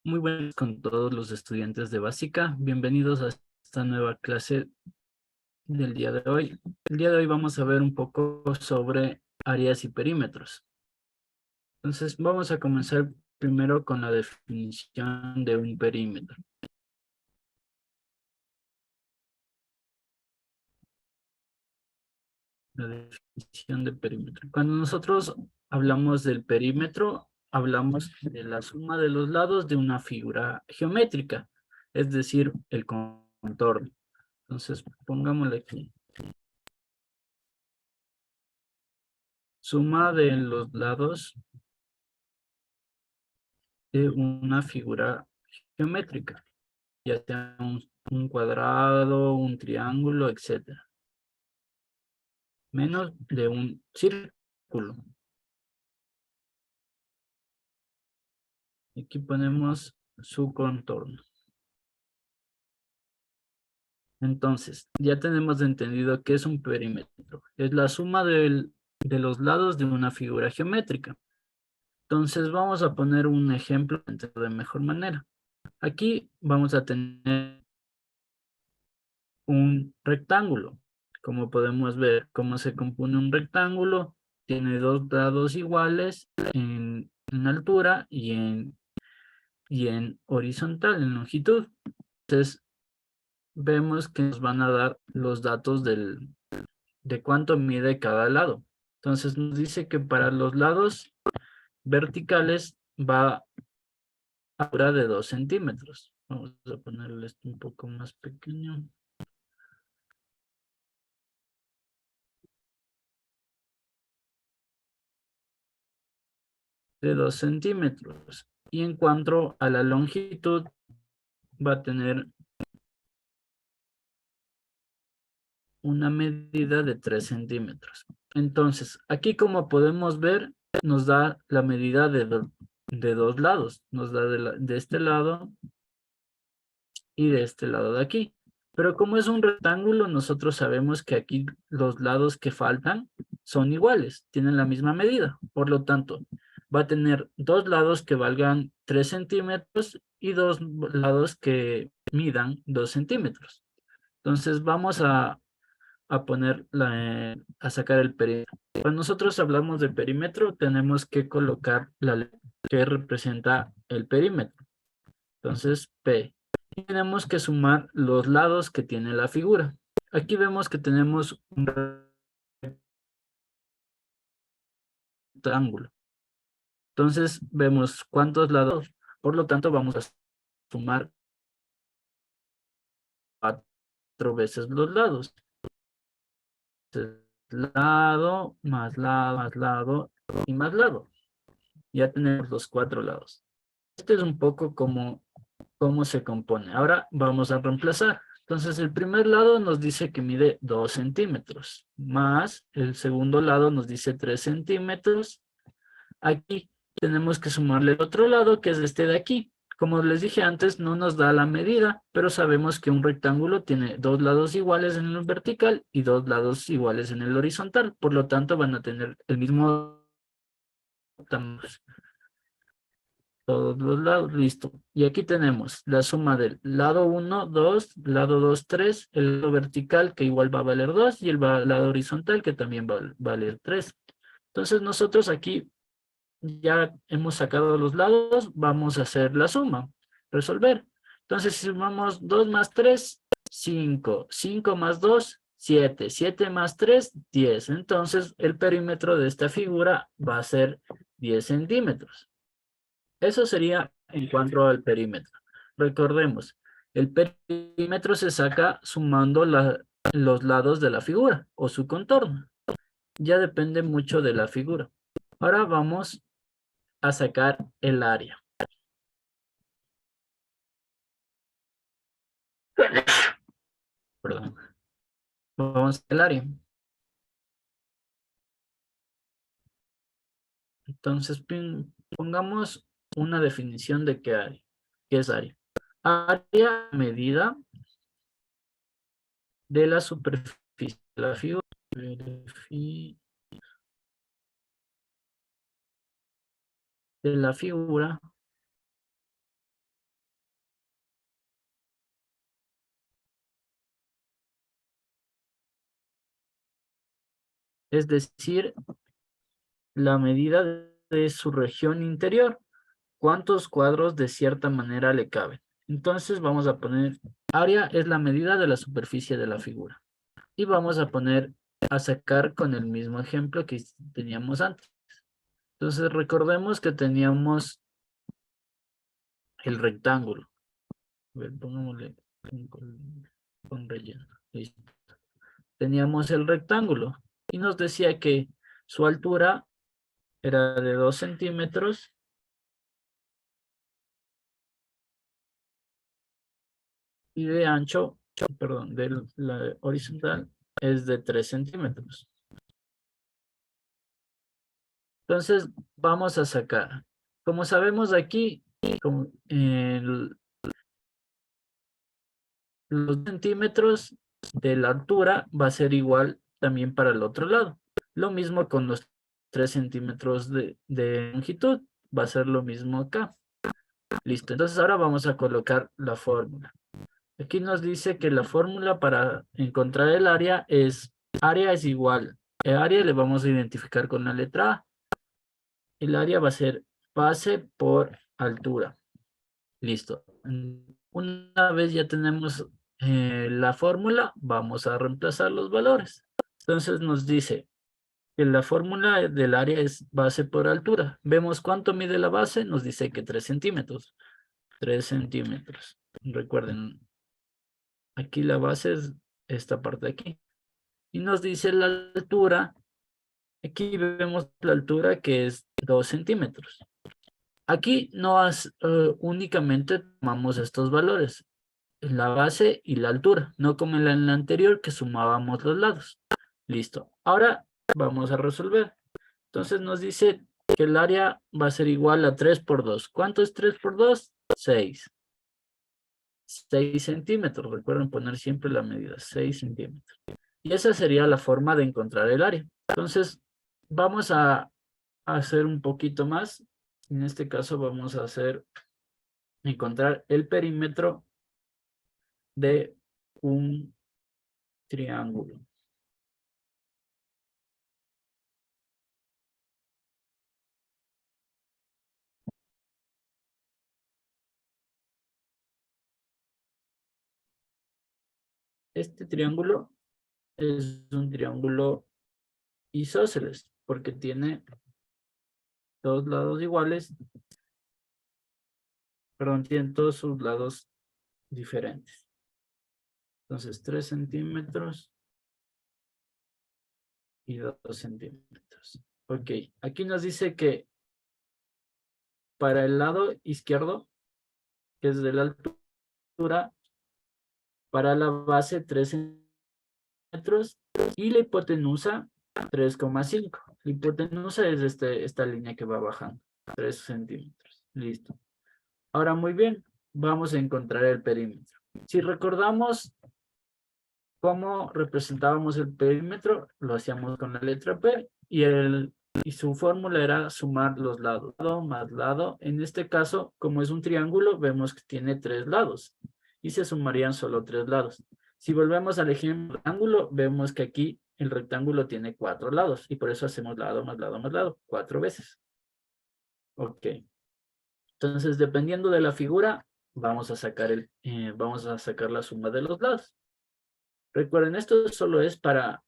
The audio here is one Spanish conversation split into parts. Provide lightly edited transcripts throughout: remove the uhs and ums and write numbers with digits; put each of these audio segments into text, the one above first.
Muy buenas con todos los estudiantes de básica. Bienvenidos a esta nueva clase del día de hoy. El día de hoy vamos a ver un poco sobre áreas y perímetros. Entonces vamos a comenzar primero con la definición de un perímetro. La definición de perímetro. Cuando nosotros hablamos del perímetro, hablamos de la suma de los lados de una figura geométrica, es decir, el contorno. Entonces, pongámosle aquí. Suma de los lados de una figura geométrica, ya sea un cuadrado, un triángulo, etcétera. Menos de un círculo. Aquí ponemos su contorno. Entonces, ya tenemos entendido qué es un perímetro. Es la suma de los lados de una figura geométrica. Entonces, vamos a poner un ejemplo de mejor manera. Aquí vamos a tener un rectángulo. Como podemos ver cómo se compone un rectángulo, tiene dos lados iguales en altura y en horizontal, en longitud. Entonces, vemos que nos van a dar los datos de cuánto mide cada lado. Entonces, nos dice que para los lados verticales va a altura de 2 centímetros. Vamos a ponerle esto un poco más pequeño. De 2 centímetros. Y en cuanto a la longitud, va a tener una medida de 3 centímetros. Entonces, aquí como podemos ver, nos da la medida de dos lados. Nos da de este lado y de este lado de aquí. Pero como es un rectángulo, nosotros sabemos que aquí los lados que faltan son iguales, tienen la misma medida. Por lo tanto, va a tener dos lados que valgan 3 centímetros y dos lados que midan 2 centímetros. Entonces vamos a poner a sacar el perímetro. Cuando nosotros hablamos de perímetro, tenemos que colocar la letra que representa el perímetro. Entonces, P. Y tenemos que sumar los lados que tiene la figura. Aquí vemos que tenemos un rectángulo. Entonces, vemos cuántos lados. Por lo tanto, vamos a sumar 4 veces los lados. Entonces, lado, más lado y más lado. Ya tenemos los 4 lados. Este es un poco como cómo se compone. Ahora vamos a reemplazar. Entonces el primer lado nos dice que mide 2 centímetros, más el segundo lado nos dice 3 centímetros. Aquí tenemos que sumarle el otro lado, que es este de aquí. Como les dije antes, no nos da la medida, pero sabemos que un rectángulo tiene dos lados iguales en el vertical y dos lados iguales en el horizontal. Por lo tanto, van a tener el mismo tamaño. Todos los lados, listo. Y aquí tenemos la suma del lado 1, 2, lado 2, 3, el lado vertical que igual va a valer 2 y el lado horizontal que también va a valer 3. Entonces nosotros aquí ya hemos sacado los lados, vamos a hacer la suma, resolver. Entonces si sumamos 2 más 3, 5, 5 más 2, 7, 7 más 3, 10. Entonces el perímetro de esta figura va a ser 10 centímetros. Eso sería en cuanto al perímetro. Recordemos, el perímetro se saca sumando los lados de la figura o su contorno. Ya depende mucho de la figura. Ahora vamos a sacar el área. Perdón. Vamos al área. Entonces, pongamos una definición de qué área. ¿Qué es área? Área medida de la superficie de la figura. De la figura es decir, la medida de su región interior. ¿Cuántos cuadros de cierta manera le caben? Entonces vamos a poner, área es la medida de la superficie de la figura. Y vamos a poner, a sacar con el mismo ejemplo que teníamos antes. Entonces recordemos que teníamos el rectángulo. A ver, pongámosle con relleno. Listo. Teníamos el rectángulo y nos decía que su altura era de 2 centímetros y de ancho, perdón, de la horizontal es de 3 centímetros. Entonces vamos a sacar. Como sabemos aquí, los centímetros de la altura va a ser igual también para el otro lado. Lo mismo con los 3 centímetros de longitud. Va a ser lo mismo acá. Listo. Entonces ahora vamos a colocar la fórmula. Aquí nos dice que la fórmula para encontrar el área es igual. El área le vamos a identificar con la letra A. El área va a ser base por altura. Listo. Una vez ya tenemos la fórmula, vamos a reemplazar los valores. Entonces nos dice que la fórmula del área es base por altura. Vemos cuánto mide la base, nos dice que 3 centímetros. 3 centímetros. Recuerden, aquí la base es esta parte de aquí. Y nos dice la altura, aquí vemos la altura que es 2 centímetros. Aquí únicamente tomamos estos valores, la base y la altura, no como en la anterior que sumábamos los lados. Listo. Ahora vamos a resolver. Entonces nos dice que el área va a ser igual a 3 por 2. ¿Cuánto es 3 por 2? 6. 6 centímetros. Recuerden poner siempre la medida, 6 centímetros. Y esa sería la forma de encontrar el área. Entonces vamos a hacer un poquito más. En este caso vamos a encontrar el perímetro de un triángulo. Este triángulo es un triángulo isósceles porque tiene dos lados iguales, perdón, tiene todos sus lados diferentes. Entonces 3 centímetros y 2 centímetros. Ok, aquí nos dice que para el lado izquierdo, que es de la altura, para la base 3 centímetros y la hipotenusa 3,5. La hipotenusa es esta línea que va bajando, 3 centímetros. Listo. Ahora muy bien, vamos a encontrar el perímetro. Si recordamos cómo representábamos el perímetro, lo hacíamos con la letra P y su fórmula era sumar los lados. Lado más lado. En este caso, como es un triángulo, vemos que tiene 3 lados y se sumarían solo 3 lados. Si volvemos al ejemplo rectángulo, vemos que aquí el rectángulo tiene 4 lados y por eso hacemos lado más lado más lado, 4 veces. Ok. Entonces, dependiendo de la figura, vamos a sacar la suma de los lados. Recuerden, esto solo es para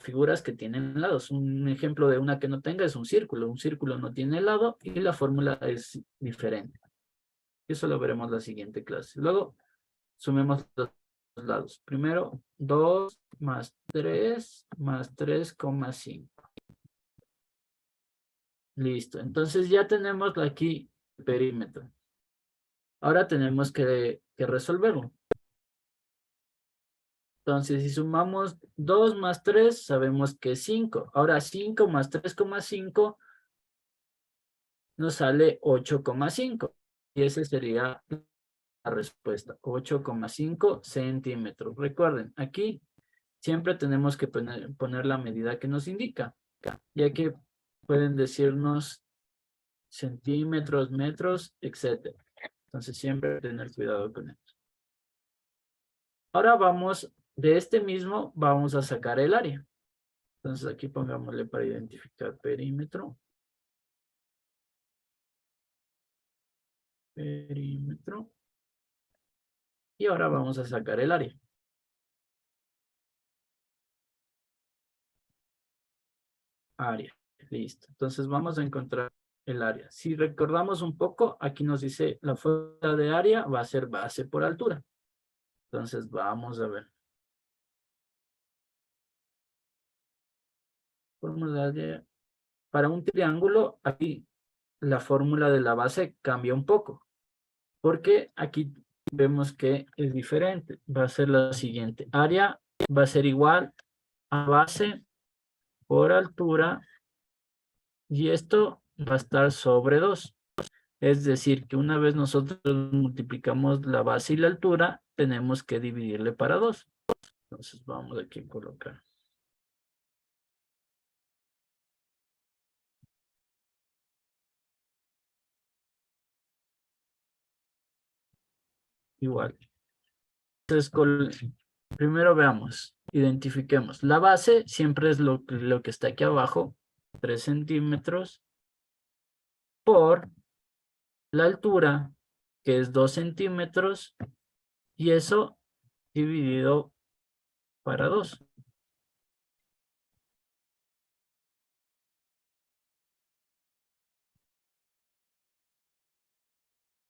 figuras que tienen lados. Un ejemplo de una que no tenga es un círculo. Un círculo no tiene lado y la fórmula es diferente. Eso lo veremos en la siguiente clase. Luego, sumemos los lados. Primero, 2 más 3 más 3,5. Listo. Entonces ya tenemos aquí el perímetro. Ahora tenemos que resolverlo. Entonces, si sumamos 2 más 3, sabemos que es 5. Ahora 5 más 3,5 nos sale 8,5. Y esa sería la respuesta, 8,5 centímetros. Recuerden, aquí siempre tenemos que poner la medida que nos indica, ya que pueden decirnos centímetros, metros, etc. Entonces, siempre tener cuidado con esto. Ahora de este mismo, vamos a sacar el área. Entonces aquí pongámosle para identificar perímetro. Perímetro. Y ahora vamos a sacar el área. Área. Listo. Entonces vamos a encontrar el área. Si recordamos un poco, aquí nos dice la fórmula de área va a ser base por altura. Entonces vamos a ver. Fórmula de... Para un triángulo, aquí la fórmula de la base cambia un poco. Porque aquí vemos que es diferente. Va a ser la siguiente. Área va a ser igual a base por altura. Y esto va a estar sobre 2. Es decir, que una vez nosotros multiplicamos la base y la altura, tenemos que dividirle para 2. Entonces vamos aquí a colocar. Igual. Entonces, primero veamos, identifiquemos. La base siempre es lo que está aquí abajo, 3 centímetros, por la altura, que es 2 centímetros, y eso dividido para 2.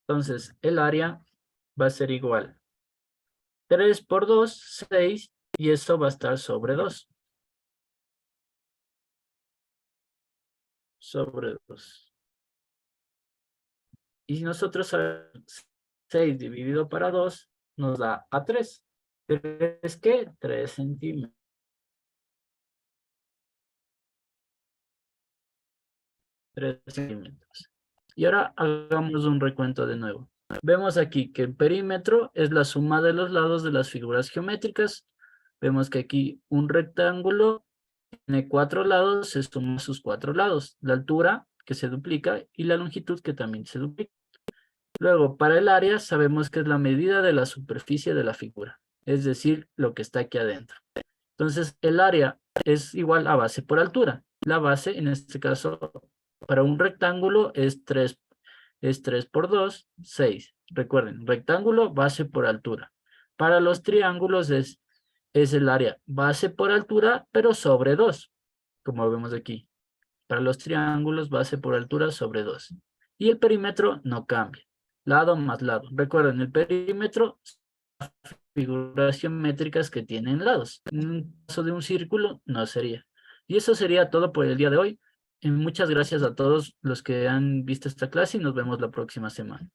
Entonces, el área va a ser igual. 3 por 2, 6, y eso va a estar sobre 2. Sobre 2. Y si nosotros sabemos 6 dividido para 2, nos da a 3. ¿3 qué? 3 centímetros. 3 centímetros. Y ahora hagamos un recuento de nuevo. Vemos aquí que el perímetro es la suma de los lados de las figuras geométricas. Vemos que aquí un rectángulo tiene 4 lados, se suma sus 4 lados. La altura, que se duplica, y la longitud, que también se duplica. Luego, para el área, sabemos que es la medida de la superficie de la figura, es decir, lo que está aquí adentro. Entonces, el área es igual a base por altura. La base, en este caso, para un rectángulo es 3 por 2, 6. Recuerden, rectángulo, base por altura. Para los triángulos es el área base por altura, pero sobre 2, como vemos aquí. Para los triángulos, base por altura sobre 2. Y el perímetro no cambia. Lado más lado. Recuerden, el perímetro figuras geométricas que tienen lados. En un caso de un círculo, no sería. Y eso sería todo por el día de hoy. Y muchas gracias a todos los que han visto esta clase y nos vemos la próxima semana.